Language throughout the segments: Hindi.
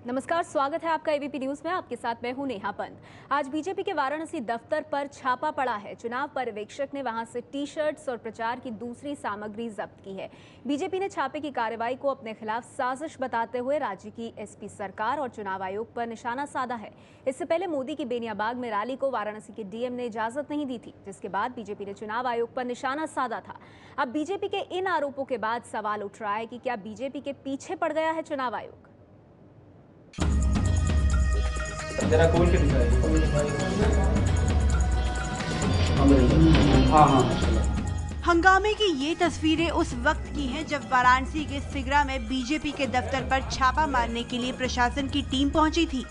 नमस्कार, स्वागत है आपका एबीपी न्यूज में। आपके साथ मैं हूं नेहा पंत। आज बीजेपी के वाराणसी दफ्तर पर छापा पड़ा है। चुनाव पर्यवेक्षक ने वहां से टी शर्ट्स और प्रचार की दूसरी सामग्री जब्त की है। बीजेपी ने छापे की कार्रवाई को अपने खिलाफ साजिश बताते हुए राज्य की एसपी सरकार और चुनाव आयोग पर निशाना साधा है। इससे पहले मोदी की बेनियाबाग में रैली को वाराणसी के डीएम ने इजाजत नहीं दी थी, जिसके बाद बीजेपी ने चुनाव आयोग पर निशाना साधा था। अब बीजेपी के इन आरोपों के बाद सवाल उठ रहा है कि क्या बीजेपी के पीछे पड़ गया है चुनाव आयोग। जरा खोल के हंगामे की ये तस्वीरें उस वक्त की हैं जब वाराणसी के सिगरा में बीजेपी के दफ्तर पर छापा मारने के लिए प्रशासन की टीम पहुंची थी।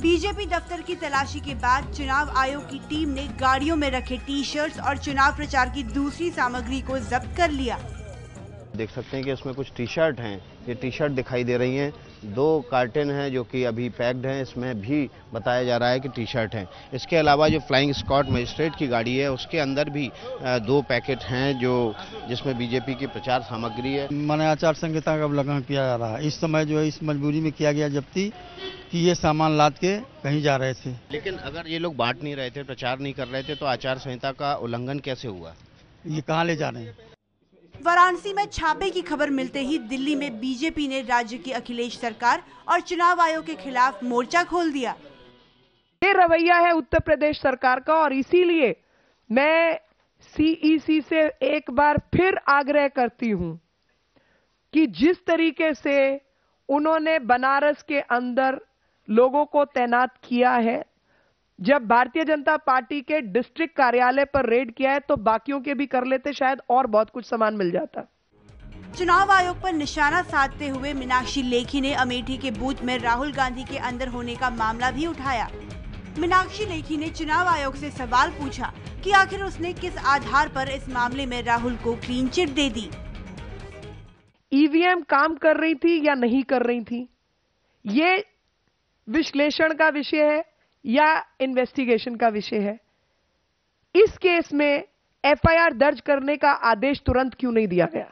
बीजेपी दफ्तर की तलाशी के बाद चुनाव आयोग की टीम ने गाड़ियों में रखे टी शर्ट्स और चुनाव प्रचार की दूसरी सामग्री को जब्त कर लिया। देख सकते हैं कि इसमें कुछ टी शर्ट हैं, ये टी शर्ट दिखाई दे रही हैं। 2 कार्टन हैं जो कि अभी पैक्ड हैं, इसमें भी बताया जा रहा है कि टी शर्ट हैं। इसके अलावा जो फ्लाइंग स्क्वाड मजिस्ट्रेट की गाड़ी है उसके अंदर भी 2 पैकेट हैं जिसमें बीजेपी की प्रचार सामग्री है। माने आचार संहिता का उल्लंघन किया जा रहा है। इस समय जो है इस मजबूरी में किया गया जब्ती कि ये सामान लाद के कहीं जा रहे थे। लेकिन अगर ये लोग बांट नहीं रहे थे, प्रचार नहीं कर रहे थे, तो आचार संहिता का उल्लंघन कैसे हुआ? ये कहाँ ले जा रहे हैं? वाराणसी में छापे की खबर मिलते ही दिल्ली में बीजेपी ने राज्य की अखिलेश सरकार और चुनाव आयोग के खिलाफ मोर्चा खोल दिया। ये रवैया है उत्तर प्रदेश सरकार का और इसीलिए मैं सीईसी से एक बार फिर आग्रह करती हूं कि जिस तरीके से उन्होंने बनारस के अंदर लोगों को तैनात किया है, जब भारतीय जनता पार्टी के डिस्ट्रिक्ट कार्यालय पर रेड किया है तो बाकियों के भी कर लेते, शायद और बहुत कुछ सामान मिल जाता। चुनाव आयोग पर निशाना साधते हुए मीनाक्षी लेखी ने अमेठी के बूथ में राहुल गांधी के अंदर होने का मामला भी उठाया। मीनाक्षी लेखी ने चुनाव आयोग से सवाल पूछा कि आखिर उसने किस आधार पर इस मामले में राहुल को क्लीन चिट दे दी। ईवीएम काम कर रही थी या नहीं कर रही थी, ये विश्लेषण का विषय है या इन्वेस्टिगेशन का विषय है। इस केस में एफआईआर दर्ज करने का आदेश तुरंत क्यों नहीं दिया गया?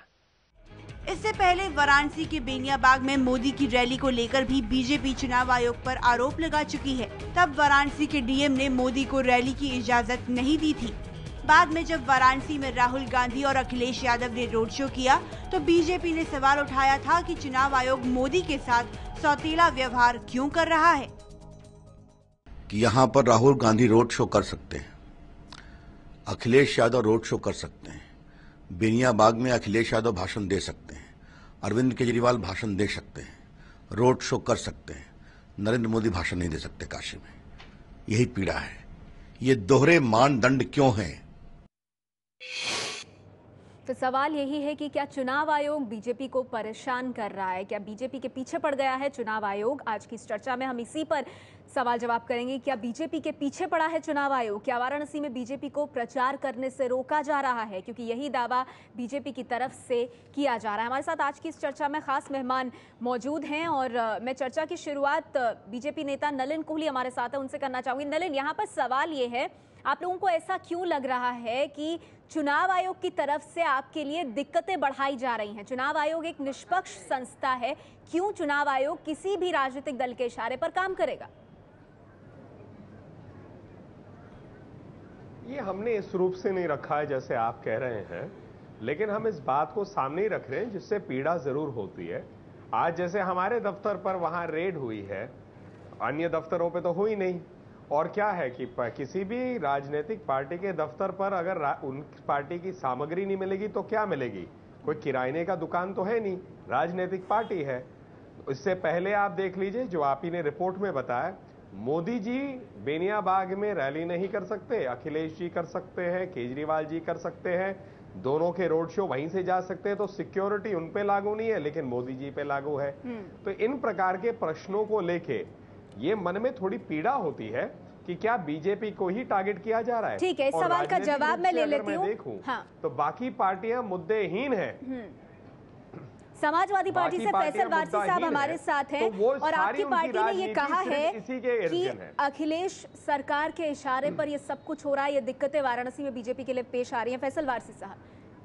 इससे पहले वाराणसी के बेनियाबाग में मोदी की रैली को लेकर भी बीजेपी चुनाव आयोग पर आरोप लगा चुकी है। तब वाराणसी के डीएम ने मोदी को रैली की इजाजत नहीं दी थी। बाद में जब वाराणसी में राहुल गांधी और अखिलेश यादव ने रोड शो किया तो बीजेपी ने सवाल उठाया था कि चुनाव आयोग मोदी के साथ सौतेला व्यवहार क्यों कर रहा है। कि यहाँ पर राहुल गांधी रोड शो कर सकते हैं, अखिलेश यादव रोड शो कर सकते हैं, बेनियाबाग में अखिलेश यादव भाषण दे सकते हैं, अरविंद केजरीवाल भाषण दे सकते हैं, रोड शो कर सकते हैं, नरेंद्र मोदी भाषण नहीं दे सकते काशी में। यही पीड़ा है। ये दोहरे मानदंड क्यों हैं? तो सवाल यही है कि क्या चुनाव आयोग बीजेपी को परेशान कर रहा है? क्या बीजेपी के पीछे पड़ गया है चुनाव आयोग? आज की इस चर्चा में हम इसी पर सवाल जवाब करेंगे। क्या बीजेपी के पीछे पड़ा है चुनाव आयोग? क्या वाराणसी में बीजेपी को प्रचार करने से रोका जा रहा है? क्योंकि यही दावा बीजेपी की तरफ से किया जा रहा है। हमारे साथ आज की इस चर्चा में खास मेहमान मौजूद हैं और मैं चर्चा की शुरुआत बीजेपी नेता नलिन कोहली हमारे साथ है, उनसे करना चाहूंगी। नलिन, यहाँ पर सवाल ये है, आप लोगों को ऐसा क्यों लग रहा है कि चुनाव आयोग की तरफ से आपके लिए दिक्कतें बढ़ाई जा रही हैं? चुनाव आयोग एक निष्पक्ष संस्था है, क्यों चुनाव आयोग किसी भी राजनीतिक दल के इशारे पर काम करेगा? ये हमने इस रूप से नहीं रखा है जैसे आप कह रहे हैं, लेकिन हम इस बात को सामने ही रख रहे हैं जिससे पीड़ा जरूर होती है। आज जैसे हमारे दफ्तर पर वहां रेड हुई है, अन्य दफ्तरों पे तो हुई नहीं। और क्या है कि किसी भी राजनीतिक पार्टी के दफ्तर पर अगर उन पार्टी की सामग्री नहीं मिलेगी तो क्या मिलेगी? कोई किराने का दुकान तो है नहीं, राजनीतिक पार्टी है। इससे पहले आप देख लीजिए जो आप ही ने रिपोर्ट में बताया, मोदी जी बेनियाबाग में रैली नहीं कर सकते, अखिलेश जी कर सकते हैं, केजरीवाल जी कर सकते हैं, दोनों के रोड शो वहीं से जा सकते हैं, तो सिक्योरिटी उन पे लागू नहीं है लेकिन मोदी जी पे लागू है। तो इन प्रकार के प्रश्नों को लेके ये मन में थोड़ी पीड़ा होती है कि क्या बीजेपी को ही टारगेट किया जा रहा है। ठीक है, इस सवाल का जवाब मैं ले लेती हूं। देखूं हाँ। तो बाकी पार्टियां मुद्देहीन हैं। समाजवादी पार्टी से फैसल वारसी साहब हमारे साथ हैं और आपकी पार्टी ने ये कहा है कि अखिलेश सरकार के इशारे पर ये सब कुछ हो रहा है, ये दिक्कतें वाराणसी में बीजेपी के लिए पेश आ रही हैं। फैसल वारसी साहब,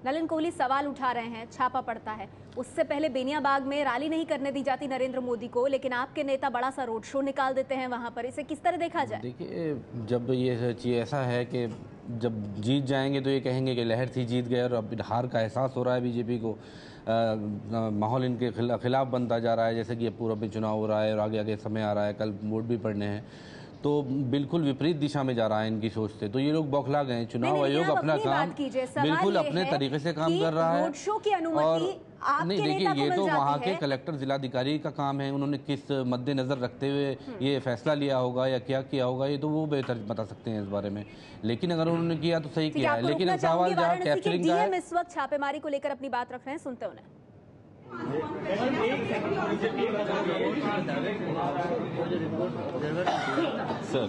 नलिन कोहली सवाल उठा रहे हैं, छापा पड़ता है। उससे पहले बेनियाबाग में रैली नहीं करने दी जाती नरेंद्र मोदी को, लेकिन आपके नेता बड़ा सा रोड शो निकाल देते हैं वहां पर। इसे किस तरह देखा जाए? देखिए, जब ये चीज़ ऐसा है कि जब जीत जाएंगे तो ये कहेंगे कि लहर थी, जीत गए, और अब हार का एहसास हो रहा है बीजेपी को। माहौल इनके खिलाफ बनता जा रहा है, जैसे कि अब पूर्व में चुनाव हो रहा है और आगे आगे समय आ रहा है, कल वोट भी पड़ने हैं, तो बिल्कुल विपरीत दिशा में जा रहा है इनकी सोच से। तो ये लोग बौखला गए। चुनाव आयोग अपना काम बिल्कुल अपने तरीके से काम कर रहा है। और नहीं, देखिए, ये तो वहाँ के कलेक्टर जिलाधिकारी का काम है, उन्होंने किस मद्देनजर रखते हुए ये फैसला लिया होगा या क्या किया होगा, ये तो वो बेहतर बता सकते हैं इस बारे में। लेकिन अगर उन्होंने किया तो सही किया है। लेकिन सवाल जहाँ कैप्चरिंग का है, इस वक्त छापेमारी को लेकर अपनी बात रख रहे हैं, सुनते उन्हें। सर,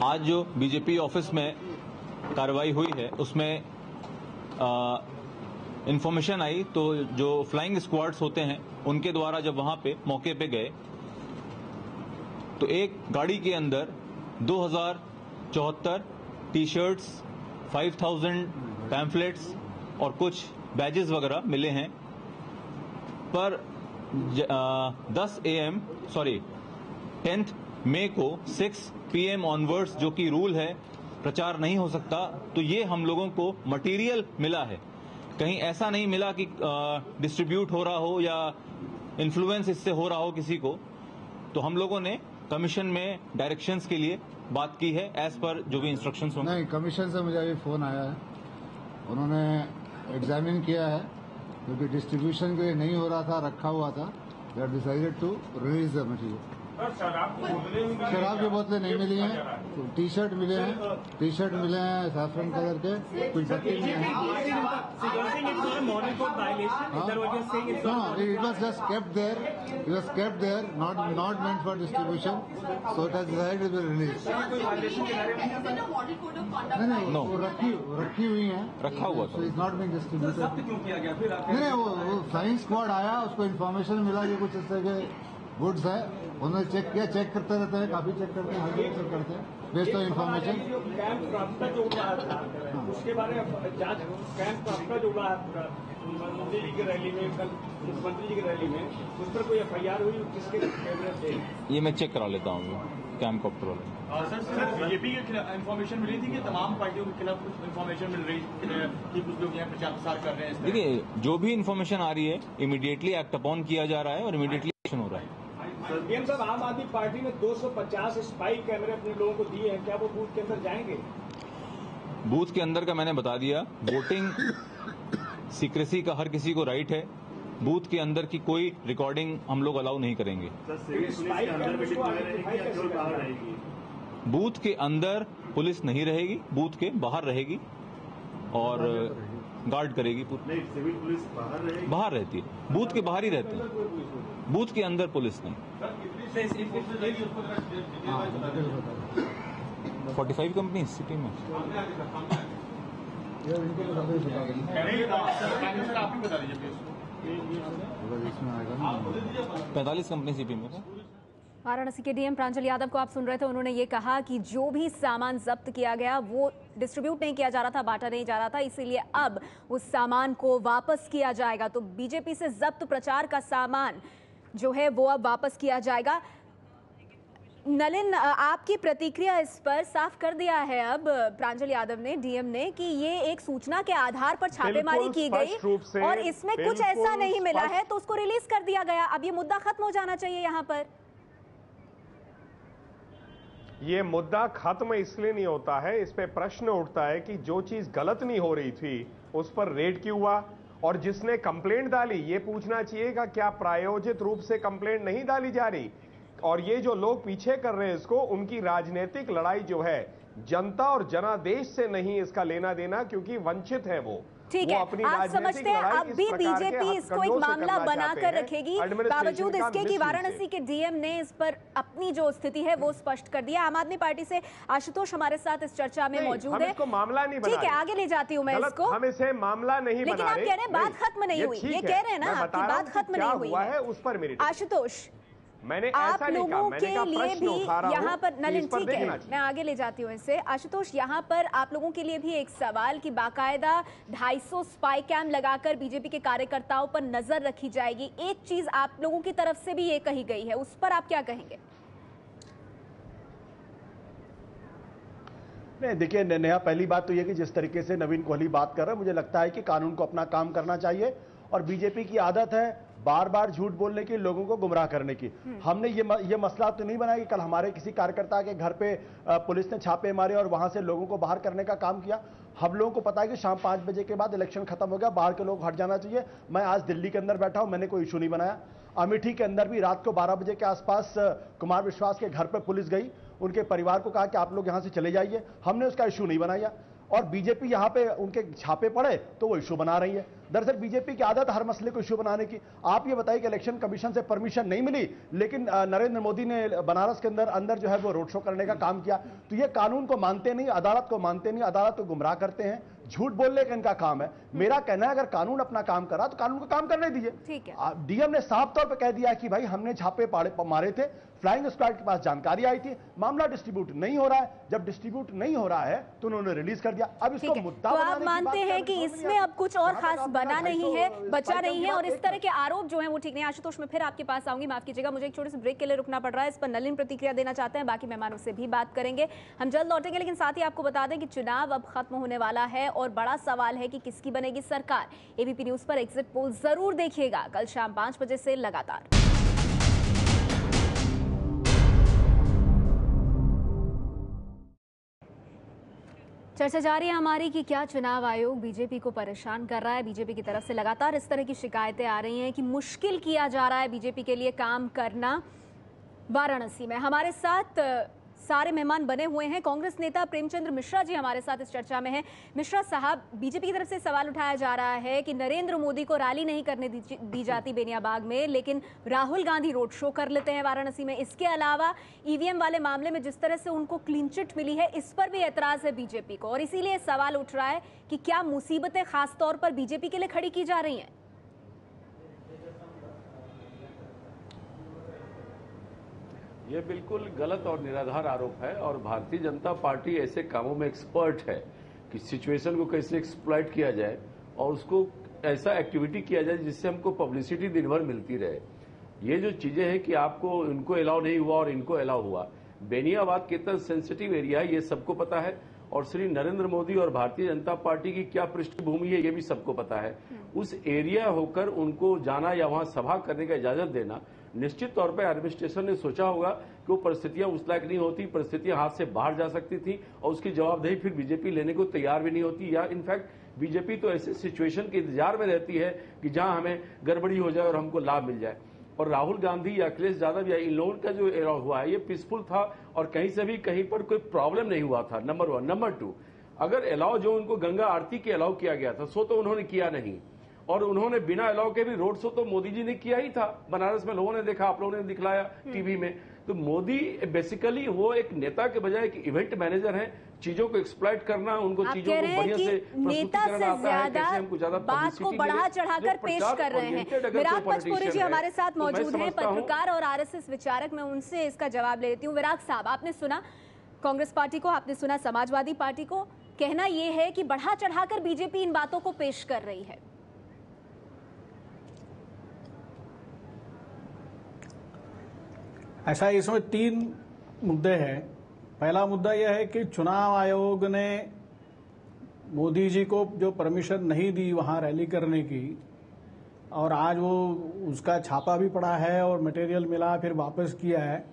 आज जो बीजेपी ऑफिस में कार्रवाई हुई है उसमें इंफॉर्मेशन आई, तो जो फ्लाइंग स्क्वाड्स होते हैं उनके द्वारा जब वहां पे मौके पे गए तो एक गाड़ी के अंदर 2074 टी शर्ट्स, 5000 पैम्फलेट्स और कुछ बैजेस वगैरह मिले हैं। पर 10 मई को 6 PM ऑनवर्ड्स, जो कि रूल है, प्रचार नहीं हो सकता। तो ये हम लोगों को मटेरियल मिला है, कहीं ऐसा नहीं मिला कि डिस्ट्रीब्यूट हो रहा हो या इन्फ्लुएंस इससे हो रहा हो किसी को। तो हम लोगों ने कमीशन में डायरेक्शंस के लिए बात की है, एज पर जो भी इंस्ट्रक्शंस होंगे। नहीं, कमीशन से मुझे अभी फोन आया है, उन्होंने एग्जामिन किया है, क्योंकि डिस्ट्रीब्यूशन के लिए नहीं हो रहा था, रखा हुआ था। They are decided to release the material. शराब की बोतलें नहीं मिली हैं, टी शर्ट मिले हैं, सैफरन कलर के, कुछ बत्ती मिले हैं। It was just kept there, not meant for distribution, so it has decided to release. नहीं, वो रखी हुई है, रखा हुआ था, इज नॉट बीइंग डिस्ट्रीब्यूटेड। नहीं, वो फ्लाइंग स्क्वाड आया, उसको इन्फॉर्मेशन मिला कि कुछ इस तरह के गुड्स है, उन्होंने चेक किया, चेक करते रहते हैं, काफी चेक करते हैं, हर जगह चेक करते हैं, बेस्ड ऑन इन्फॉर्मेशन। उसके बारे में जांच, कैंप रास्ता जो उड़ा है मोदी जी की रैली में, कल मुख्यमंत्री जी की रैली में, उस पर कोई FIR हुई, किसके कैमरे थे? ये मैं चेक करा लेता हूँ कैंप कॉप्टर वाले। सर, बीजेपी के खिलाफ इन्फॉर्मेशन मिली थी कि तमाम पार्टियों के खिलाफ कुछ इन्फॉर्मेशन मिल रही कि कुछ लोग यहाँ प्रचार प्रसार कर रहे हैं? देखिए, जो भी इन्फॉर्मेशन आ रही है इमीडिएटली एक्ट अपॉन किया जा रहा है और इमीडिएटली एक्शन हो रहा है। PM साहब, आम आदमी पार्टी ने 250 स्पाई कैमरे अपने लोगों को दिए हैं, क्या वो बूथ के अंदर जाएंगे? बूथ के अंदर का मैंने बता दिया, वोटिंग सीक्रेसी का हर किसी को राइट है, बूथ के अंदर की कोई रिकॉर्डिंग हम लोग अलाउ नहीं करेंगे। बूथ के अंदर पुलिस नहीं रहेगी, बूथ के बाहर रहेगी और गार्ड करेगी। सिविल पुलिस बाहर रहती है, बूथ के बाहर ही रहते हैं, बूथ के अंदर पुलिस नहीं। 45 कंपनी सिटी में, 45 कंपनी सिटी में। वाराणसी के DM प्रांजल यादव को आप सुन रहे थे, उन्होंने ये कहा कि जो भी सामान जब्त किया गया वो डिस्ट्रीब्यूट नहीं किया जा रहा था, बांटा नहीं जा रहा था, इसीलिए अब उस सामान को वापस किया जाएगा। तो बीजेपी से जब्त प्रचार का सामान जो है वो अब वापस किया जाएगा। नलिन, आपकी प्रतिक्रिया इस पर साफ कर दिया है अब प्रांजल यादव ने, DM ने, कि ये एक सूचना के आधार पर छापेमारी की गई और इसमें कुछ ऐसा नहीं मिला है तो उसको रिलीज कर दिया गया। अब ये मुद्दा खत्म हो जाना चाहिए यहाँ पर। ये मुद्दा खत्म इसलिए नहीं होता है, इस पे प्रश्न उठता है कि जो चीज गलत नहीं हो रही थी उस पर रेड क्यों हुआ, और जिसने कंप्लेंट डाली ये पूछना चाहिए कि क्या प्रायोजित रूप से कंप्लेंट नहीं डाली जा रही। और ये जो लोग पीछे कर रहे हैं इसको, उनकी राजनीतिक लड़ाई जो है जनता और जनादेश से नहीं इसका लेना देना, क्योंकि वंचित है वो। ठीक है, आप समझते हैं अब भी बीजेपी इसको एक मामला बनाकर रखेगी, बावजूद इसके कि वाराणसी के DM ने इस पर अपनी जो स्थिति है वो स्पष्ट कर दिया। आम आदमी पार्टी से आशुतोष हमारे साथ इस चर्चा में मौजूद है। मामला नहीं, ठीक है, आगे ले जाती हूँ मैं इसको। हम इसे मामला नहीं, लेकिन आप कह रहे हैं बात खत्म नहीं हुई, ये कह रहे हैं ना कि बात खत्म नहीं हुई है। उस पर मेरी आशुतोष, मैंने आप ऐसा नहीं कहा, लोगों मैंने के कहा लिए प्रश्न भी उठा रहा यहाँ हूं पर कि नलिन इस पर ठीक है, देखना चाहिए। मैं आगे ले जाती हूँ इससे। आशुतोष, यहाँ पर आप लोगों के लिए भी एक सवाल कि बाकायदा 250 स्पाई कैम लगाकर बीजेपी के कार्यकर्ताओं पर नजर रखी जाएगी। एक चीज आप लोगों की तरफ से भी ये कही गई है, उस पर आप क्या कहेंगे? नहीं, देखिए नेहा, पहली बात तो यह कि जिस तरीके से नवीन कोहली बात कर रहे हैं, मुझे लगता है कि कानून को अपना काम करना चाहिए और बीजेपी की आदत है बार बार झूठ बोलने की, लोगों को गुमराह करने की। हमने ये मसला तो नहीं बनाया कि कल हमारे किसी कार्यकर्ता के घर पे पुलिस ने छापे मारे और वहां से लोगों को बाहर करने का काम किया। हम लोगों को पता है कि शाम 5 बजे के बाद इलेक्शन खत्म हो गया, बाहर के लोग हट जाना चाहिए। मैं आज दिल्ली के अंदर बैठा हूं, मैंने कोई इशू नहीं बनाया। अमेठी के अंदर भी रात को 12 बजे के आसपास कुमार विश्वास के घर पर पुलिस गई, उनके परिवार को कहा कि आप लोग यहां से चले जाइए, हमने उसका इशू नहीं बनाया। और बीजेपी यहां पे उनके छापे पड़े तो वो इशू बना रही है। दरअसल बीजेपी की आदत हर मसले को इशू बनाने की। आप ये बताइए कि इलेक्शन कमीशन से परमिशन नहीं मिली, लेकिन नरेंद्र मोदी ने बनारस के अंदर जो है वो रोड शो करने का काम किया। तो ये कानून को मानते नहीं, अदालत को मानते नहीं, अदालत को गुमराह करते हैं, झूठ बोलने का इनका काम है। मेरा कहना है अगर कानून अपना काम करा तो कानून को काम करने दीजिए। ठीक है, डीएम ने साफ तौर पर कह दिया कि भाई हमने छापे मारे थे, फ्लाइंग स्क्वाड के पास जानकारी आई थी, मामला डिस्ट्रीब्यूट नहीं हो रहा है। जब डिस्ट्रीब्यूट नहीं हो रहा है तो उन्होंने रिलीज कर दिया। अब इसको मुद्दा तो बनाने आप की मानते बात हैं कि इसमें अब कुछ और खास बना नहीं है, बचा नहीं है और इस तरह के आरोप जो हैं वो ठीक नहीं। आशुतोष, मैं फिर आपके पास आऊंगी, माफ कीजिएगा, मुझे एक छोटे से ब्रेक के लिए रुकना पड़ रहा है। इस पर नलिन प्रतिक्रिया देना चाहते हैं, बाकी मेहमानों से भी बात करेंगे। हम जल्द लौटेंगे, लेकिन साथ ही आपको बता दें कि चुनाव अब खत्म होने वाला है और बड़ा सवाल है कि किसकी बनेगी सरकार। एबीपी न्यूज पर एग्जिट पोल जरूर देखिएगा कल शाम 5 बजे से लगातार। चर्चा जारी है हमारी कि क्या चुनाव आयोग बीजेपी को परेशान कर रहा है। बीजेपी की तरफ से लगातार इस तरह की शिकायतें आ रही हैं कि मुश्किल किया जा रहा है बीजेपी के लिए काम करना। वाराणसी में हमारे साथ सारे मेहमान बने हुए हैं। कांग्रेस नेता प्रेमचंद्र मिश्रा जी हमारे साथ इस चर्चा में हैं। मिश्रा साहब, बीजेपी की तरफ से सवाल उठाया जा रहा है कि नरेंद्र मोदी को रैली नहीं करने दी जाती बेनियाबाग में, लेकिन राहुल गांधी रोड शो कर लेते हैं वाराणसी में। इसके अलावा ईवीएम वाले मामले में जिस तरह से उनको क्लीन चिट मिली है, इस पर भी एतराज है बीजेपी को और इसीलिए सवाल उठ रहा है कि क्या मुसीबतें खास तौर पर बीजेपी के लिए खड़ी की जा रही हैं? ये बिल्कुल गलत और निराधार आरोप है और भारतीय जनता पार्टी ऐसे कामों में एक्सपर्ट है कि सिचुएशन को कैसे एक्सप्लॉइट किया जाए और उसको ऐसा एक्टिविटी किया जाए जिससे हमको पब्लिसिटी दिन भर मिलती रहे। ये जो चीजें हैं कि आपको इनको अलाउ नहीं हुआ और इनको अलाउ हुआ, बेनियाबाद कितना सेंसिटिव एरिया है ये सबको पता है और श्री नरेंद्र मोदी और भारतीय जनता पार्टी की क्या पृष्ठभूमि है ये भी सबको पता है। उस एरिया होकर उनको जाना या वहां सभा करने का इजाजत देना, निश्चित तौर पर एडमिनिस्ट्रेशन ने सोचा होगा कि वो परिस्थितियां उस लायक नहीं होती, परिस्थितियां हाथ से बाहर जा सकती थी और उसकी जवाबदेही फिर बीजेपी लेने को तैयार भी नहीं होती। या इनफैक्ट बीजेपी तो ऐसे सिचुएशन के इंतजार में रहती है कि जहां हमें गड़बड़ी हो जाए और हमको लाभ मिल जाए। और राहुल गांधी या अखिलेश यादव या इन लोगों का जो एलाव हुआ है ये पीसफुल था और कहीं से भी कहीं पर कोई प्रॉब्लम नहीं हुआ था, नंबर 1। नंबर 2, अगर अलाव जो उनको गंगा आरती के अलाव किया गया था सो तो उन्होंने किया नहीं और उन्होंने बिना अलाव के भी रोड शो तो मोदी जी ने किया ही था। बनारस में लोगों ने देखा, आप लोगों ने दिखलाया टीवी में। तो मोदी बेसिकली वो एक नेता के बजाय एक इवेंट मैनेजर है। चीजों को एक्सप्लॉइट करना, उनको चीजों को बढ़िया से नेता से ज्यादा बात को बढ़ा चढ़ाकर पेश कर रहे हैं। विराग पचपुरी जी हमारे साथ मौजूद हैं, पत्रकार और आरएसएस विचारक। मैं उनसे इसका जवाब ले लेती हूँ। विराग साहब, आपने सुना कांग्रेस पार्टी को, आपने सुना समाजवादी पार्टी को, कहना यह है कि बढ़ा चढ़ाकर बीजेपी इन बातों को पेश कर रही है। ऐसा इसमें 3 मुद्दे हैं। पहला मुद्दा यह है कि चुनाव आयोग ने मोदी जी को जो परमिशन नहीं दी वहां रैली करने की और आज वो उसका छापा भी पड़ा है और मटेरियल मिला फिर वापस किया है।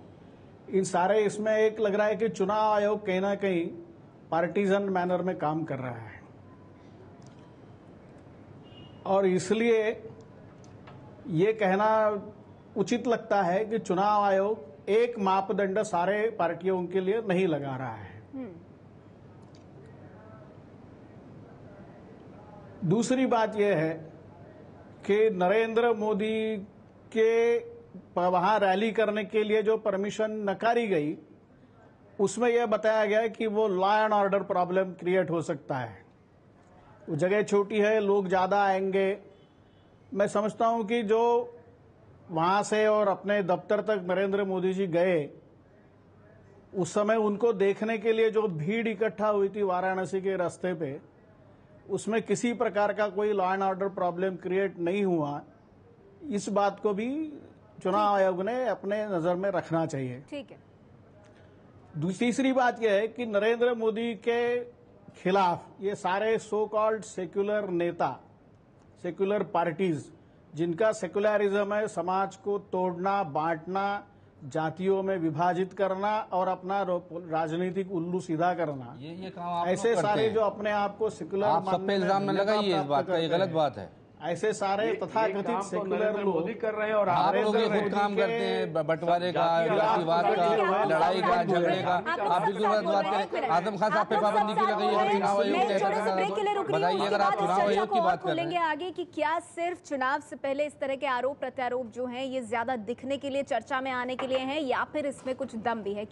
इन सारे इसमें एक लग रहा है कि चुनाव आयोग कहीं ना कहीं पार्टीजन मैनर में काम कर रहा है और इसलिए ये कहना उचित लगता है कि चुनाव आयोग एक मापदंड सारे पार्टियों के लिए नहीं लगा रहा है। दूसरी बात यह है कि नरेंद्र मोदी के वहां रैली करने के लिए जो परमिशन नकारी गई उसमें यह बताया गया कि वो law and order problem create हो सकता है। वो जगह छोटी है, लोग ज्यादा आएंगे। मैं समझता हूं कि जो वहां से और अपने दफ्तर तक नरेंद्र मोदी जी गए, उस समय उनको देखने के लिए जो भीड़ इकट्ठा हुई थी वाराणसी के रास्ते पे, उसमें किसी प्रकार का कोई law and order problem create नहीं हुआ। इस बात को भी चुनाव आयोग ने अपने नजर में रखना चाहिए। ठीक है। तीसरी बात यह है कि नरेंद्र मोदी के खिलाफ ये सारे सो कॉल्ड सेक्युलर नेता, सेक्युलर पार्टीज, जिनका सेक्युलरिज्म है समाज को तोड़ना, बांटना, जातियों में विभाजित करना और अपना राजनीतिक उल्लू सीधा करना, ये काम आप ऐसे करते सारे हैं। जो अपने आप को सेक्युलर आप सब पे इल्जाम न लगाइए, इस बात का ये गलत बात है। ऐसे सारे तथाकथित सेक्युलर मोदी कर रहे हैं और आप लोग ये खुद काम करते हैं, बंटवारे का, जातिवाद का, लड़ाई का, झगड़े का। आप बिल्कुल गलत बात करें। आजम खान साहब पे पाबंदी क्यों लगाई है? चुनाव आयोग ने ऐसा करना, बताइए अगर आप चुनाव आयोग की बात कर रहे हैं। आगे कि क्या सिर्फ चुनाव से पहले इस तरह के आरोप प्रत्यारोप जो हैं ये ज्यादा दिखने के लिए, चर्चा में आने के लिए हैं, या फिर इसमें कुछ दम भी है?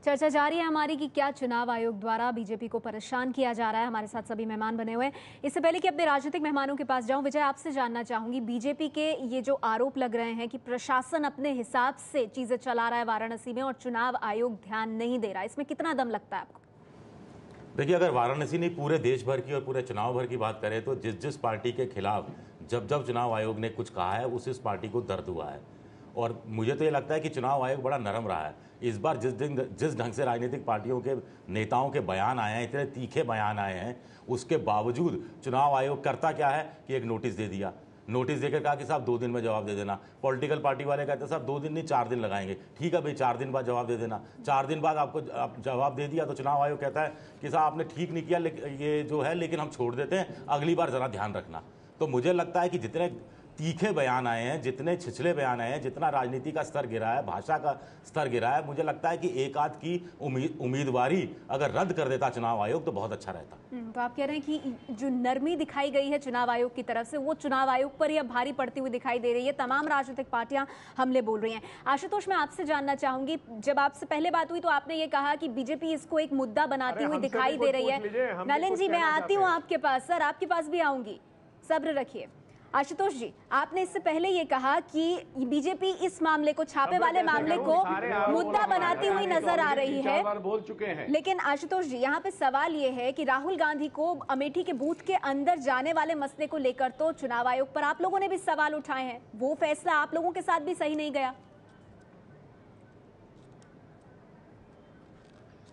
चर्चा जारी है हमारी कि क्या चुनाव आयोग द्वारा बीजेपी को परेशान किया जा रहा है। हमारे साथ सभी मेहमान बने हुए हैं। इससे पहले कि अपने राजनीतिक मेहमानों के पास जाऊं, विजय आपसे जानना चाहूंगी, बीजेपी के ये जो आरोप लग रहे हैं कि प्रशासन अपने हिसाब से चीजें चला रहा है वाराणसी में और चुनाव आयोग ध्यान नहीं दे रहा, इसमें कितना दम लगता है आपको? देखिए, अगर वाराणसी नहीं पूरे देश भर की और पूरे चुनाव भर की बात करें तो जिस पार्टी के खिलाफ जब चुनाव आयोग ने कुछ कहा है उस पार्टी को दर्द हुआ है। और मुझे तो ये लगता है कि चुनाव आयोग बड़ा नरम रहा है इस बार। जिस ढंग से राजनीतिक पार्टियों के नेताओं के बयान आए हैं, इतने तीखे बयान आए हैं, उसके बावजूद चुनाव आयोग करता क्या है कि एक नोटिस दे दिया। नोटिस देकर कहा कि साहब 2 दिन में जवाब दे देना। पॉलिटिकल पार्टी वाले कहते हैं साहब 2 दिन नहीं 4 दिन लगाएंगे। ठीक है भाई, 4 दिन बाद जवाब दे देना। 4 दिन बाद आप जवाब दे दिया तो चुनाव आयोग कहता है कि साहब आपने ठीक नहीं किया, ये जो है, लेकिन हम छोड़ देते हैं, अगली बार जरा ध्यान रखना। तो मुझे लगता है कि जितने तीखे बयान आए हैं, जितने छिछले बयान आए हैं, जितना राजनीति का स्तर गिरा है, भाषा का स्तर गिरा है, मुझे लगता है कि एक आध की उम्मीदवारी अगर रद्द कर देता चुनाव आयोग तो बहुत अच्छा रहता। तो आप कह रहे हैं कि जो नरमी दिखाई गई है चुनाव आयोग की तरफ से, वो चुनाव आयोग पर ही अब भारी पड़ती हुई दिखाई दे रही है। तमाम राजनीतिक पार्टियां हमले बोल रही हैं। आशुतोष, मैं आपसे जानना चाहूंगी, जब आपसे पहले बात हुई तो आपने ये कहा कि बीजेपी इसको एक मुद्दा बनाती हुई दिखाई दे रही है। नलिन जी, मैं आती हूँ आपके पास। सर, आपके पास भी आऊंगी, सब्र रखिए। आशुतोष जी, आपने इससे पहले ये कहा कि बीजेपी इस मामले को, छापे वाले मामले को मुद्दा बनाती हुई नजर आ रही है। बोल चुके हैं। लेकिन आशुतोष जी, यहाँ पे सवाल ये है कि राहुल गांधी को अमेठी के बूथ के अंदर जाने वाले मसले को लेकर तो चुनाव आयोग पर आप लोगों ने भी सवाल उठाए हैं। वो फैसला आप लोगों के साथ भी सही नहीं गया?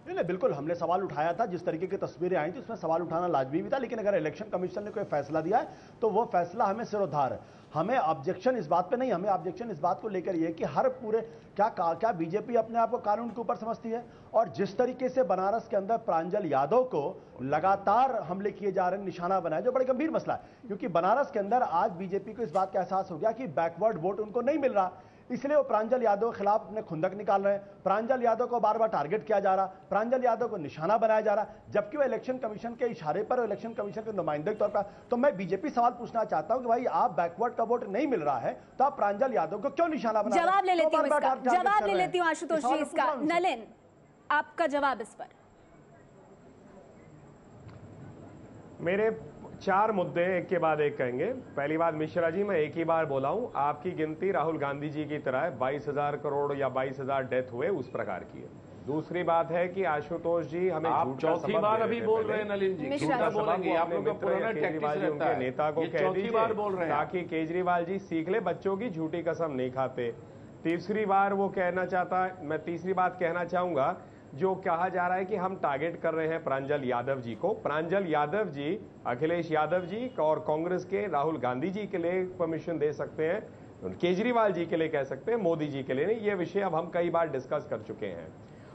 नहीं, बिल्कुल हमने सवाल उठाया था। जिस तरीके की तस्वीरें आई थी उसमें सवाल उठाना लाजमी भी था, लेकिन अगर इलेक्शन कमीशन ने कोई फैसला दिया है तो वो फैसला हमें सिरोधार है। हमें ऑब्जेक्शन इस बात पे नहीं, हमें ऑब्जेक्शन इस बात को लेकर ये है कि हर पूरे क्या बीजेपी अपने आप को कानून के ऊपर समझती है? और जिस तरीके से बनारस के अंदर प्रांजल यादव को लगातार हमले किए जा रहे हैं, निशाना बनाया, जो बड़ा गंभीर मसला है, क्योंकि बनारस के अंदर आज बीजेपी को इस बात का एहसास हो गया कि बैकवर्ड वोट उनको नहीं मिल रहा, इसलिए वो प्रांजल यादव के खिलाफ अपने खुंदक निकाल रहे हैं। प्रांजल यादव को बार बार टारगेट किया जा रहा, प्रांजल यादव को निशाना बनाया जा रहा, जबकि वो इलेक्शन कमीशन के इशारे पर, इलेक्शन कमीशन के नुमाइंदे के तौर पर। तो मैं बीजेपी सवाल पूछना चाहता हूं कि भाई, आप बैकवर्ड का वोट नहीं मिल रहा है तो आप प्रांजल यादव को क्यों निशाना बना? जवाब ले लेती हूँ आशुतोष जी इसका। नलिन, आपका जवाब इस पर। मेरे 4 मुद्दे एक के बाद एक कहेंगे। पहली बात, मिश्रा जी, मैं एक ही बार बोला हूं, आपकी गिनती राहुल गांधी जी की तरह 22,000 करोड़ या 22,000 डेथ हुए उस प्रकार की है। दूसरी बात है कि आशुतोष जी हमें आप चौथी बार अभी बोल रहे हैं नलिन जी, झूठा बोलेंगे। आप लोग का पुराना टैक्टिस रहता है, नेता को कह दीजिए बार बोल रहे हैं ताकि केजरीवाल जी सीख ले, बच्चों की झूठी कसम नहीं खाते। तीसरी बार वो कहना चाहता है, मैं तीसरी बात कहना चाहूंगा, जो कहा जा रहा है कि हम टारगेट कर रहे हैं प्रांजल यादव जी को। प्रांजल यादव जी अखिलेश यादव जी और कांग्रेस के राहुल गांधी जी के लिए परमिशन दे सकते हैं, केजरीवाल जी के लिए कह सकते हैं, मोदी जी के लिए नहीं। ये विषय अब हम कई बार डिस्कस कर चुके हैं।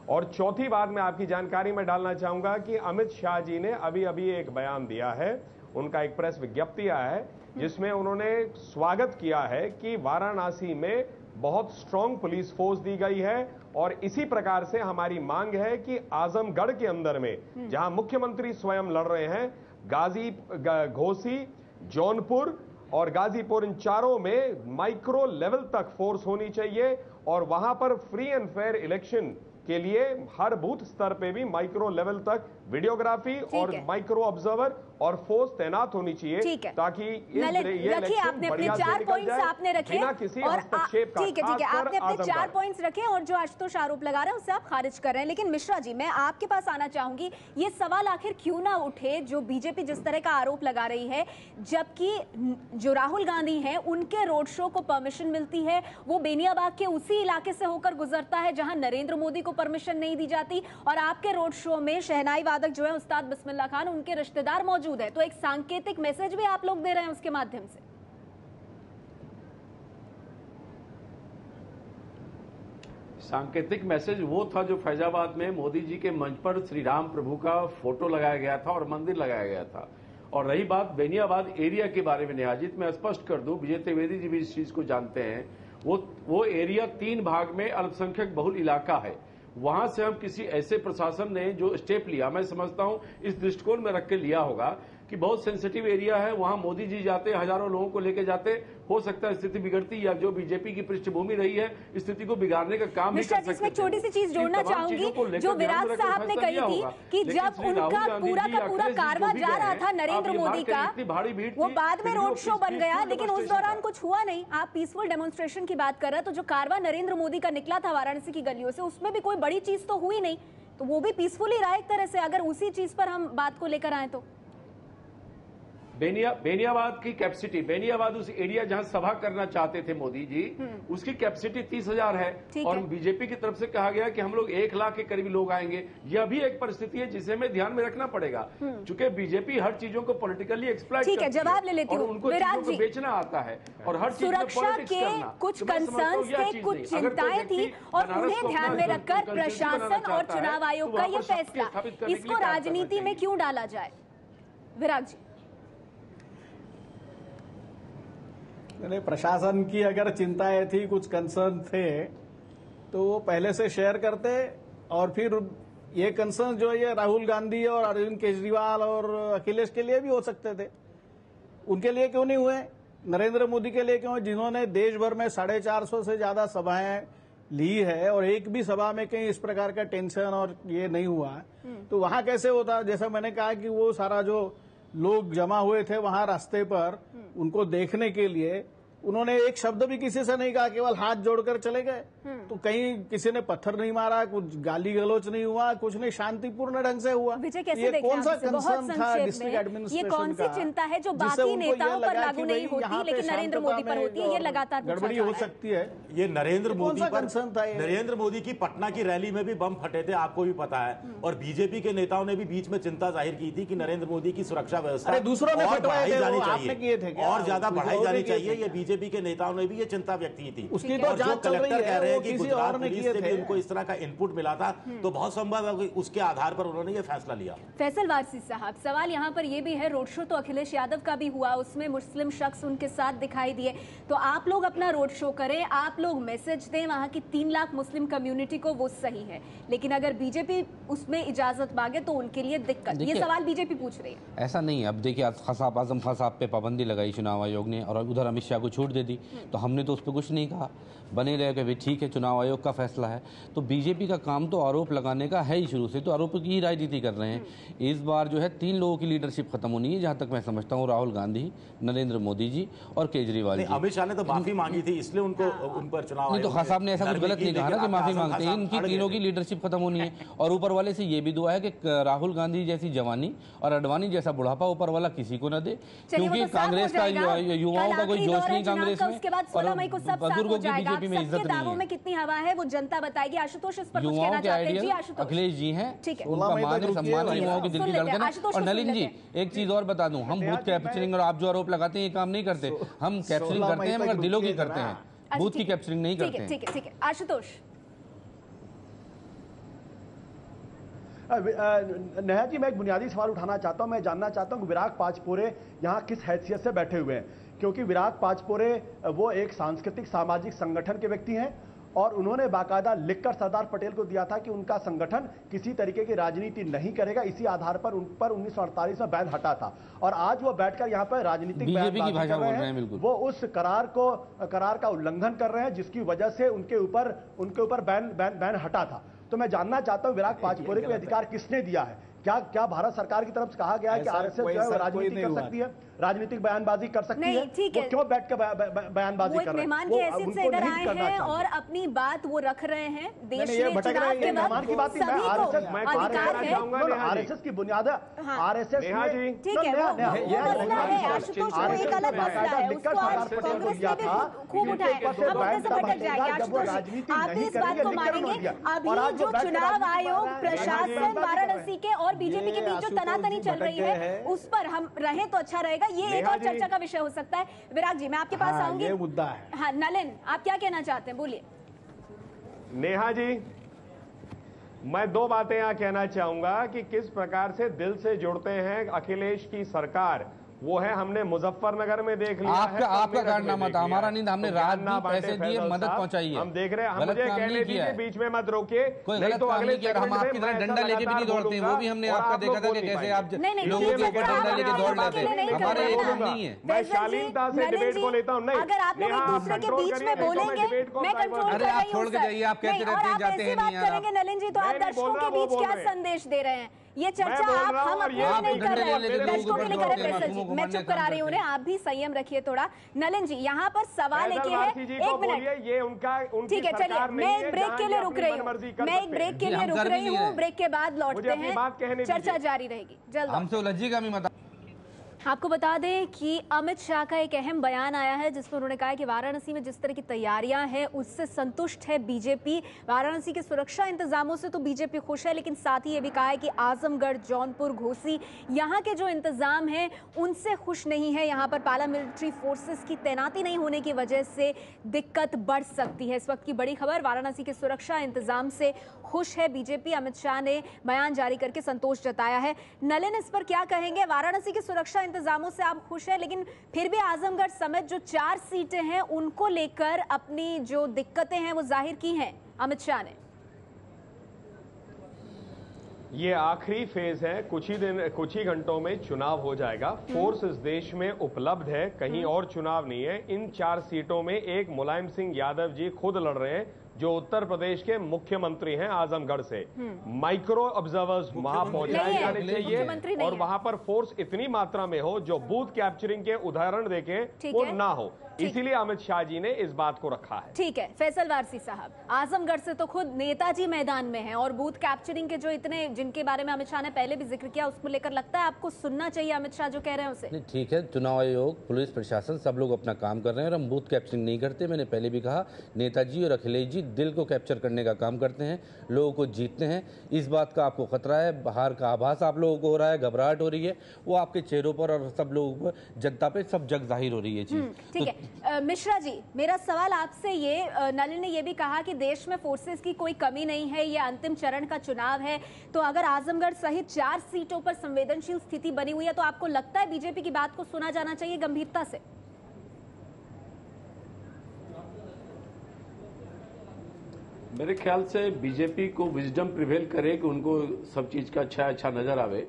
और चौथी बात मैं आपकी जानकारी में डालना चाहूंगा कि अमित शाह जी ने अभी अभी एक बयान दिया है, उनका एक प्रेस विज्ञप्ति आया है जिसमें उन्होंने स्वागत किया है कि वाराणसी में बहुत स्ट्रांग पुलिस फोर्स दी गई है और इसी प्रकार से हमारी मांग है कि आजमगढ़ के अंदर में जहां मुख्यमंत्री स्वयं लड़ रहे हैं, घोसी, जौनपुर और गाजीपुर, इन चारों में माइक्रो लेवल तक फोर्स होनी चाहिए और वहां पर फ्री एंड फेयर इलेक्शन के लिए हर बूथ स्तर पे भी माइक्रो लेवल तक वीडियोग्राफी और माइक्रो ऑब्जर्वर और फोर्स तैनात होनी चाहिए, ताकि रखिए आपने अपने 4 पॉइंट्स आपने रखे बिना किसी हस्तक्षेप का। ठीक है, आपने अपने 4 पॉइंट्स रखे और जो आशुतोष आरोप लगा रहे हैं उसे आप खारिज कर रहे हैं। लेकिन मिश्रा जी, मैं आपके पास आना चाहूंगी, ये सवाल आखिर क्यों ना उठे जो बीजेपी जिस तरह का आरोप लगा रही है, जबकि जो राहुल गांधी हैं उनके रोड शो को परमिशन मिलती है, वो बेनियाबाग के उसी इलाके से होकर गुजरता है जहां नरेंद्र मोदी को परमिशन नहीं दी जाती, और आपके रोड शो में शहनाई वादक जो है उस्ताद बिस्मिल्लाह खान, उनके रिश्तेदार मौजूद है। तो एक सांकेतिक मैसेज भी आप लोग दे रहे हैं उसके माध्यम से। सांकेतिक मैसेज वो था जो फैजाबाद में मोदी जी के मंच पर श्री राम प्रभु का फोटो लगाया गया था और मंदिर लगाया गया था। और रही बात बेनियाबाद एरिया के बारे में नियाजित, मैं स्पष्ट कर दूं, विजय त्रिवेदी जी भी इस चीज को जानते हैं। वो एरिया 3 भाग में अल्पसंख्यक बहुल इलाका है। वहां से हम किसी ऐसे प्रशासन ने जो स्टेप लिया, मैं समझता हूं इस दृष्टिकोण में रख के लिया होगा कि बहुत सेंसिटिव एरिया है, वहां मोदी जी जाते, हजारों लोगों को लेके जाते, हो सकता है स्थिति बिगड़ती, या जो बीजेपी की पृष्ठभूमि रही है स्थिति को बिगाड़ने का काम भी कर सकते हैं। छोटी सी चीज जोड़ना चाहूंगी, जो विराट साहब ने कही थी कि जब उनका पूरा का पूरा कारवां जा रहा था नरेंद्र मोदी का, वो बाद में रोड शो बन गया, लेकिन उस दौरान कुछ हुआ नहीं। आप पीसफुल डेमोन्स्ट्रेशन की बात कर रहे हैं, तो जो कारवां नरेंद्र मोदी का निकला था वाराणसी की गलियों से, उसमें भी कोई बड़ी चीज तो हुई नहीं, तो वो भी पीसफुल ही रहा एक तरह से, अगर उसी चीज पर हम बात को लेकर आए तो। बेनियाबाद की कैपेसिटी, बेनियाबाद उस एरिया जहां सभा करना चाहते थे मोदी जी, उसकी कैपेसिटी 30,000 है, और बीजेपी की तरफ से कहा गया कि हम लोग 1 लाख के करीब लोग आएंगे। यह भी एक परिस्थिति है जिसे हमें ध्यान में रखना पड़ेगा, क्योंकि बीजेपी हर चीजों को पॉलिटिकली एक्सप्लॉइट करती है। जवाब ले लेती हूं, उनको चीजों को बेचना आता है और हर चीज में पॉलिटिक्स करना। कुछ कंसर्न्स थे, कुछ चिंताएं थी, और उन्हें ध्यान में रखकर प्रशासन और चुनाव आयोग का यह फैसला, इसको राजनीति में क्यों डाला जाए? विराट जी। प्रशासन की अगर चिंताएं थी, कुछ कंसर्न थे, तो वो पहले से शेयर करते, और फिर ये कंसर्न जो है राहुल गांधी और अरविंद केजरीवाल और अखिलेश के लिए भी हो सकते थे। उनके लिए क्यों नहीं हुए? नरेंद्र मोदी के लिए क्यों, जिन्होंने देश भर में 450 से ज्यादा सभाएं ली है और एक भी सभा में कहीं इस प्रकार का टेंशन और ये नहीं हुआ, तो वहां कैसे होता? जैसा मैंने कहा कि वो सारा जो लोग जमा हुए थे वहां रास्ते पर उनको देखने के लिए, उन्होंने एक शब्द भी किसी से नहीं कहा, केवल हाथ जोड़कर चले गए। तो कहीं किसी ने पत्थर नहीं मारा, कुछ गाली गलौच नहीं हुआ, कुछ नहीं, शांतिपूर्ण ढंग से हुआ। विजय, कैसे ये कौन सा कंसर्न था डिस्ट्रिक्ट एडमिनिस्ट्रेशन ये कौन सी चिंता है जो बाकी नेताओं पर लागू नहीं होती लेकिन नरेंद्र मोदी पर होती है? ये लगातार गड़बड़ी हो सकती है। ये नरेंद्र मोदी पर कंसर्न था। नरेंद्र मोदी की पटना की रैली में भी बम फटे थे, आपको भी पता है, और बीजेपी के नेताओं ने भी बीच में चिंता जाहिर की थी कि नरेंद्र मोदी की सुरक्षा व्यवस्था दूसरों ने बढ़ाई जानी चाहिए और ज्यादा बढ़ाई जानी चाहिए। ये बीजेपी के नेताओं ने भी ये चिंता व्यक्त की थी। उसकी तो जांच चल रही है, कह रहे हैं कि किसी गुजरात और ने पुलिस किए से भी थे। उनको इस तरह का इनपुट मिला था, तो बहुत संभव है उसके आधार पर उन्होंने ये फैसला लिया। फैसल वारसी साहब, सवाल यहाँ पर ये भी है, रोड शो तो अखिलेश यादव का भी हुआ, उसमें मुस्लिम शख्स उनके साथ दिखाई दिए, तो आप लोग अपना रोड शो करें, आप लोग मैसेज दें वहां की 3 लाख मुस्लिम कम्युनिटी को, वो सही है, लेकिन अगर बीजेपी उसमें इजाजत मांगे तो उनके लिए दिक्कत। ये सवाल बीजेपी पूछ रही है। ऐसा नहीं है। अब देखिए, आजम खान साहब पे पाबंदी लगाई चुनाव आयोग ने और उधर अमित शाह को छूट दे दी, तो हमने तो उस पर कुछ नहीं कहा, बने रहे कि भाई ठीक है चुनाव आयोग का फैसला है। तो बीजेपी का काम तो आरोप लगाने का है ही, शुरू से तो आरोप की ही राजनीति कर रहे हैं। इस बार जो है 3 लोगों की लीडरशिप खत्म होनी है, जहां तक मैं समझता हूं, राहुल गांधी, नरेंद्र मोदी जी और केजरीवाल जी। अमित शाह ने तो माफी मांगी थी, इसलिए उनको उन पर चुनाव नहीं, तो खान साहब ने ऐसा कुछ गलत नहीं कहा ना कि माफी मांगते हैं। इनकी तीनों की लीडरशिप खत्म होनी है, और ऊपर वाले से ये भी दुआ है कि राहुल गांधी जैसी जवानी और अडवाणी जैसा बुढ़ापा ऊपर वाला किसी को न दे, क्योंकि कांग्रेस का युवाओं का कोई जोश नहीं कांग्रेस में, और बुजुर्गों की बीजेपी में इज्जत नहीं है। में कितनी हवा है वो जनता बताएगी। आशुतोष इस पर कुछ कहना चाहते हैं? जी आशुतोष। अखिलेश जी हैं, ठीक है, उनका मान है, सम्मान है, युवाओं की दिल की धड़कन है। और नलिन जी, एक चीज और बता दूं, हम बूथ कैप्चरिंग और आप जो आरोप लगाते हैं ये काम नहीं करते, हम कैप्चरिंग करते हैं मगर दिलों की करते हैं, बूथ की कैप्चरिंग नहीं करते हैं। ठीक है आशुतोष। नेहा जी, मैं एक बुनियादी सवाल उठाना चाहता हूं। मैं जानना चाहता हूं कि विराग पाचपोरे यहाँ किस हैसियत से बैठे हुए हैं, क्योंकि विराग पाचपोरे वो एक सांस्कृतिक सामाजिक संगठन के व्यक्ति हैं और उन्होंने बाकायदा लिखकर सरदार पटेल को दिया था कि उनका संगठन किसी तरीके की राजनीति नहीं करेगा। इसी आधार पर उन पर 1948 में बैन हटा था, और आज वो बैठकर यहाँ पर राजनीतिक बयानबाजी कर रहे हैं। वो उस करार का उल्लंघन कर रहे हैं जिसकी वजह से उनके ऊपर बैन हटा था। तो मैं जानना चाहता हूं विराग पाचपोरे को अधिकार किसने दिया है? क्या भारत सरकार की तरफ से कहा गया है कि आरएसएस जो है वो राजनीति कर सकती है, राजनीतिक बयानबाजी कर सकती है? वो क्यों बैठ कर बयानबाजी कर रहे हैं? मेहमान की हैसियत से इधर आए हैं और अपनी बात वो रख रहे हैं। देश में चुनाव के मेहमान की बात सभी को अधिकार है। आरएसएस की बुनियाद आरएसएस ठीक है, वो मसला है आशुतोष, वो एक अलग मसला है, उसको आज कांग्रेस ने भी खूब उठाया। हम अपने से भटक जाएंगे आशुतोष, आप भी इस बात को मानेंगे। अभी जो चुनाव आयोग, प्रशासन, वाराणसी के और बीजेपी के बीच जो तनातनी चल रही है उस पर हम रहे तो अच्छा रहेगा। ये एक और चर्चा का विषय हो सकता है। विराग जी, मैं आपके पास आऊंगी। ये मुद्दा है। हाँ नलिन, आप क्या कहना चाहते हैं, बोलिए। नेहा जी, मैं दो बातें यहां कहना चाहूंगा कि किस प्रकार से दिल से जुड़ते हैं अखिलेश की सरकार, वो है हमने मुजफ्फरनगर में देख लिया। आपका कारनामा था, हमारा नहीं। हमने रात भी पैसे दिए, मदद पहुंचाई है। हम देख रहे हैं, हम मुझे कहने दीजिए, बीच में मत रोकिए। कोई गलत काम नहीं किया। हम आपकी तरह डंडा लेके भी नहीं दौड़ते, वो भी हमने आपका देखा था कि कैसे आप लोगों के ऊपर डंडा लेके दौड़ जाते हैं। हमारे ये काम नहीं है। मैं शालीनता से डिबेट को लेता हूँ। नहीं, अगर आप लोग एक दूसरे के बीच में बोलेंगे, मैं कंट्रोल कर रही हूँ। आप छोड़ के जाइए, आप कहते रहते हैं जाते हैं नहीं। करेंगे नलिन जी, तो आप दर्शकों के बीच क्या संदेश दे रहे हैं? ये चर्चा हम अपने लिए नहीं कर रहे हैं, दर्शकों के लिए कर रहे हैं। फैसल जी, मैं चुप करा रही हूँ उन्हें, आप भी संयम रखिए थोड़ा। नलिन जी, यहाँ पर सवाल एक है, एक मिनट, ये उनका ठीक है, चलिए मैं एक ब्रेक के लिए रुक रही हूँ, ब्रेक के बाद लौटते हैं, चर्चा जारी रहेगी। जल्द हमसे उलझिएगा भी मत। आपको बता दें कि अमित शाह का एक अहम बयान आया है जिसमें उन्होंने कहा है कि वाराणसी में जिस तरह की तैयारियां हैं उससे संतुष्ट है बीजेपी। वाराणसी के सुरक्षा इंतजामों से तो बीजेपी खुश है, लेकिन साथ ही ये भी कहा है कि आजमगढ़, जौनपुर, घोसी यहाँ के जो इंतजाम हैं उनसे खुश नहीं है। यहाँ पर पैरामिलिट्री फोर्सेस की तैनाती नहीं होने की वजह से दिक्कत बढ़ सकती है। इस वक्त की बड़ी खबर, वाराणसी के सुरक्षा इंतजाम से खुश है बीजेपी। अमित शाह ने बयान जारी करके संतोष जताया है। नलिन, इस पर क्या कहेंगे? वाराणसी के सुरक्षा इंतजामों से आप खुश हैं, लेकिन फिर भी आजमगढ़ समेत जो 4 सीटें हैं उनको लेकर अपनी जो दिक्कतें हैं वो जाहिर की हैं अमित शाह ने। ये आखिरी फेज है, कुछ ही घंटों में चुनाव हो जाएगा। फोर्स इस देश में उपलब्ध है, कहीं और चुनाव नहीं है। इन 4 सीटों में एक मुलायम सिंह यादव जी खुद लड़ रहे हैं जो उत्तर प्रदेश के मुख्यमंत्री हैं आजमगढ़ से। माइक्रो ऑब्जर्वर्स वहां पहुंचाए जाने चाहिए और वहां पर फोर्स इतनी मात्रा में हो जो बूथ कैप्चरिंग के उदाहरण देखें वो ना हो, इसीलिए अमित शाह जी ने इस बात को रखा है। ठीक है, फैसल वारसी साहब, आजमगढ़ से तो खुद नेताजी मैदान में हैं और बूथ कैप्चरिंग के जो इतने जिनके बारे में अमित शाह ने पहले भी जिक्र किया उसको लेकर लगता है आपको सुनना चाहिए अमित शाह जो कह रहे हैं उसे? ठीक है, चुनाव आयोग, पुलिस प्रशासन सब लोग अपना काम कर रहे हैं और हम बूथ कैप्चरिंग नहीं करते। मैंने पहले भी कहा, नेताजी और अखिलेश जी दिल को कैप्चर करने का काम करते हैं, लोगों को जीतते हैं। इस बात का आपको खतरा है, बाहर का आभास आप लोगों को हो रहा है, घबराहट हो रही है, वो आपके चेहरों पर और सब लोगों पर, जनता पे सब जग जाहिर हो रही है चीज। ठीक है, मिश्रा जी, मेरा सवाल आपसे ये, नलिन ने ये भी कहा कि देश में फोर्सेस की कोई कमी नहीं है, ये अंतिम चरण का चुनाव है, तो अगर आजमगढ़ सहित 4 सीटों पर संवेदनशील स्थिति बनी हुई है तो आपको लगता है बीजेपी की बात को सुना जाना चाहिए गंभीरता से? मेरे ख्याल से बीजेपी को विजडम प्रिवेल करे कि उनको सब चीज का अच्छा नजर आवे।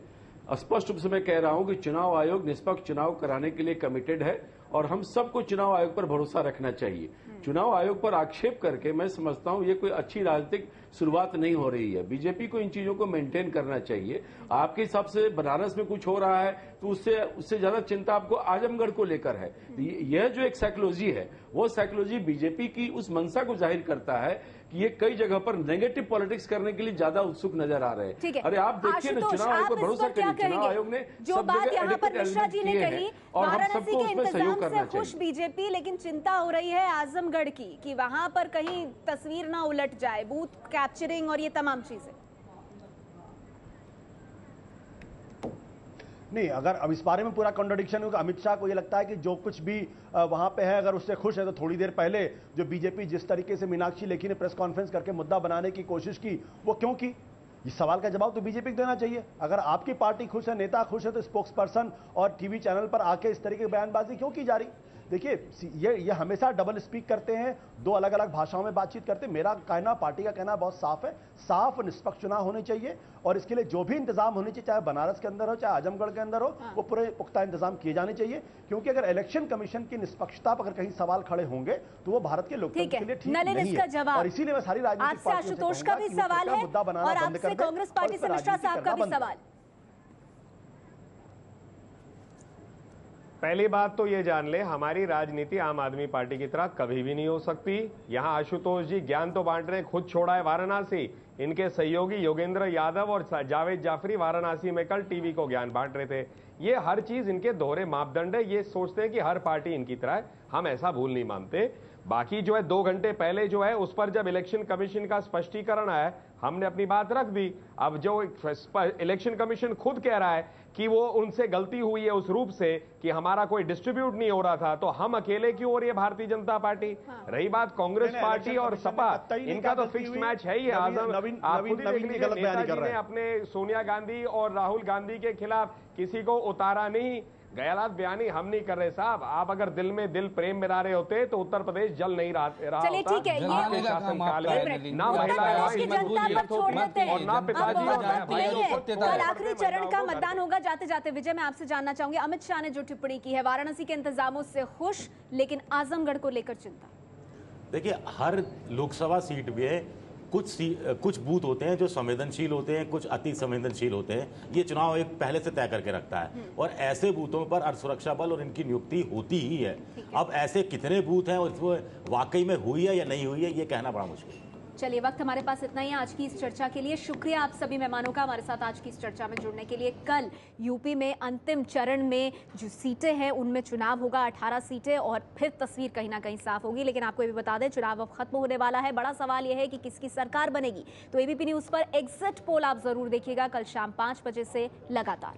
स्पष्ट रूप से मैं कह रहा हूं कि चुनाव आयोग निष्पक्ष चुनाव कराने के लिए कमिटेड है और हम सबको चुनाव आयोग पर भरोसा रखना चाहिए। चुनाव आयोग पर आक्षेप करके मैं समझता हूं ये कोई अच्छी राजनीतिक शुरुआत नहीं हो रही है। बीजेपी को इन चीजों को मेंटेन करना चाहिए। आपके हिसाब से बनारस में कुछ हो रहा है तो उससे ज्यादा चिंता आपको आजमगढ़ को लेकर है। यह जो एक साइकोलॉजी है वो साइकोलॉजी बीजेपी की उस मंशा को जाहिर करता है कि ये कई जगह पर नेगेटिव पॉलिटिक्स करने के लिए ज्यादा उत्सुक नजर आ रहे हैं। अरे आप देखिए ना, चुनाव आयोग पर भरोसा करिए, चुनाव आयोग ने जो बात यहाँ पर मिश्रा जी ने कही, और हम वाराणसी सबको के उसमें सहयोग करना इंतजाम से खुश बीजेपी, लेकिन चिंता हो रही है आजमगढ़ की कि वहां पर कहीं तस्वीर ना उलट जाए, बूथ कैप्चरिंग और ये तमाम चीजें। नहीं, अगर अब इस बारे में पूरा कॉन्ट्रडिक्शन होगा, अमित शाह को ये लगता है कि जो कुछ भी वहां पे है अगर उससे खुश है तो थोड़ी देर पहले जो बीजेपी जिस तरीके से मीनाक्षी लेखी ने प्रेस कॉन्फ्रेंस करके मुद्दा बनाने की कोशिश की वो क्यों की? इस सवाल का जवाब तो बीजेपी को देना चाहिए। अगर आपकी पार्टी खुश है, नेता खुश है, तो स्पोक्स पर्सन और टीवी चैनल पर आके इस तरीके की बयानबाजी क्यों की जा रही? देखिए ये हमेशा डबल स्पीक करते हैं, दो अलग अलग भाषाओं में बातचीत करते हैं। मेरा कहना, पार्टी का कहना बहुत साफ है, साफ निष्पक्ष चुनाव होने चाहिए और इसके लिए जो भी इंतजाम होने चाहिए, चाहे बनारस के अंदर हो चाहे आजमगढ़ के अंदर हो, वो पूरे पुख्ता इंतजाम किए जाने चाहिए। क्योंकि अगर इलेक्शन कमीशन की निष्पक्षता पर अगर कहीं सवाल खड़े होंगे तो वो भारत के लोकतंत्र के लिए ठीक नहीं है। और इसीलिए मैं सारी राजनीतिक पार्टियों से आशुतोष का भी सवाल है और आपसे कांग्रेस पार्टी से मिश्रा साहब का भी सवाल। पहली बात तो ये जान ले, हमारी राजनीति आम आदमी पार्टी की तरह कभी भी नहीं हो सकती। यहां आशुतोष जी ज्ञान तो बांट रहे, खुद छोड़ा है वाराणसी। इनके सहयोगी योगेंद्र यादव और जावेद जाफरी वाराणसी में कल टीवी को ज्ञान बांट रहे थे। ये हर चीज इनके दोहरे मापदंड है। ये सोचते हैं कि हर पार्टी इनकी तरह है, हम ऐसा भूल नहीं मानते। बाकी जो है 2 घंटे पहले जो है उस पर जब इलेक्शन कमीशन का स्पष्टीकरण आया, हमने अपनी बात रख दी। अब जो इलेक्शन कमीशन खुद कह रहा है कि वो उनसे गलती हुई है उस रूप से कि हमारा कोई डिस्ट्रीब्यूट नहीं हो रहा था, तो हम अकेले क्यों हो रही है भारतीय जनता पार्टी। रही बात कांग्रेस पार्टी और सपा, इनका तो फिक्स मैच है ही। नेताजी ने अपने सोनिया गांधी और राहुल गांधी के खिलाफ किसी को उतारा नहीं। गयालात बयानी हम नहीं कर रहे साहब। आप अगर दिल में दिल प्रेम मिला रहे होते तो उत्तर प्रदेश जल नहीं रहा चलिए ठीक है, ना महिलाएं और ना पिताजी। कल आखिरी चरण का मतदान होगा। जाते जाते विजय, मैं आपसे जानना चाहूंगी, अमित शाह ने जो टिप्पणी की है, वाराणसी के इंतजामों से खुश लेकिन आजमगढ़ को लेकर चिंता। देखिए, हर लोकसभा सीट में कुछ बूथ होते हैं जो संवेदनशील होते हैं, कुछ अति संवेदनशील होते हैं। ये चुनाव एक पहले से तय करके रखता है और ऐसे बूथों पर अर्धसुरक्षा बल और इनकी नियुक्ति होती ही है। अब ऐसे कितने बूथ हैं और वाकई में हुई है या नहीं हुई है, ये कहना बड़ा मुश्किल है। चलिए, वक्त हमारे पास इतना ही आज की इस चर्चा के लिए। शुक्रिया आप सभी मेहमानों का हमारे साथ आज की इस चर्चा में जुड़ने के लिए। कल यूपी में अंतिम चरण में जो सीटें हैं उनमें चुनाव होगा, 18 सीटें, और फिर तस्वीर कहीं ना कहीं साफ होगी। लेकिन आपको ये भी बता दें, चुनाव अब खत्म होने वाला है। बड़ा सवाल यह है कि किसकी सरकार बनेगी। तो एबीपी न्यूज पर एग्जिट पोल आप जरूर देखिएगा कल शाम 5 बजे से लगातार।